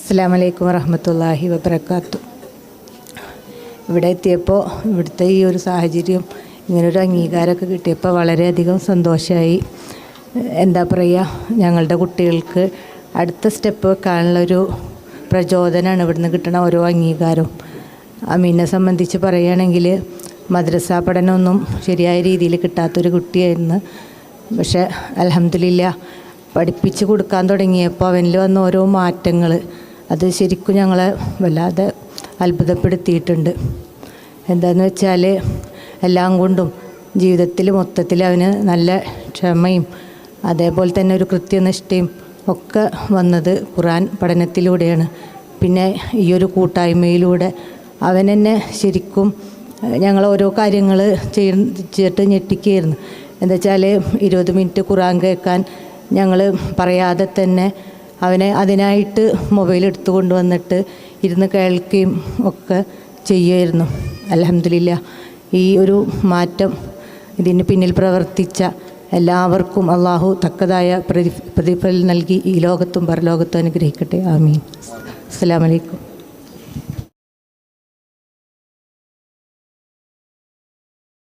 അസ്സലാമു അലൈക്കും വറഹ്മത്തുള്ളാഹി വബറകാത്തു. ഇവിടെ എത്തിയപ്പോൾ ഇവിടുത്തെ ഈ ഒരു സാഹചര്യം ഇങ്ങനൊരു അംഗീകാരമൊക്കെ കിട്ടിയപ്പോൾ വളരെയധികം സന്തോഷമായി. എന്താ പറയുക, ഞങ്ങളുടെ കുട്ടികൾക്ക് അടുത്ത സ്റ്റെപ്പ് വെക്കാനുള്ളൊരു പ്രചോദനമാണ് ഇവിടുന്ന് കിട്ടണ ഓരോ അംഗീകാരവും. അമീനെ സംബന്ധിച്ച് പറയുകയാണെങ്കിൽ മദ്രസ പഠനമൊന്നും ശരിയായ രീതിയിൽ കിട്ടാത്തൊരു കുട്ടിയായിരുന്നു. പക്ഷേ അൽഹംദുലില്ലാ പഠിപ്പിച്ച് കൊടുക്കാൻ തുടങ്ങിയപ്പോൾ അവനിൽ വന്ന ഓരോ മാറ്റങ്ങൾ അത് ശരിക്കും ഞങ്ങളെ വല്ലാതെ അത്ഭുതപ്പെടുത്തിയിട്ടുണ്ട്. എന്താണെന്ന് വെച്ചാൽ എല്ലാം കൊണ്ടും ജീവിതത്തിൽ മൊത്തത്തിൽ അവന് നല്ല ക്ഷമയും അതേപോലെ തന്നെ ഒരു കൃത്യനിഷ്ഠയും ഒക്കെ വന്നത് ഖുർആൻ പഠനത്തിലൂടെയാണ്. പിന്നെ ഈ ഒരു കൂട്ടായ്മയിലൂടെ അവൻ എന്നെ ശരിക്കും ഞങ്ങൾ ഓരോ കാര്യങ്ങൾ ചെയ്തിട്ട് ഞെട്ടിക്കുകയായിരുന്നു. എന്താ വെച്ചാൽ 20 മിനിറ്റ് ഖുർആൻ കേൾക്കാൻ ഞങ്ങൾ പറയാതെ തന്നെ അവനെ അതിനായിട്ട് മൊബൈൽ എടുത്തു കൊണ്ടുവന്നിട്ട് ഇരുന്ന് കേൾക്കുകയും ഒക്കെ ചെയ്യുമായിരുന്നു. അൽഹംദുലില്ലാ ഈ ഒരു മാറ്റം ഇതിന് പിന്നിൽ പ്രവർത്തിച്ച എല്ലാവർക്കും അള്ളാഹു തക്കതായ പ്രതിഫലം നൽകി ഈ ലോകത്തും പരലോകത്തും അനുഗ്രഹിക്കട്ടെ. ആമീൻ. അസ്സലാമു അലൈക്കും.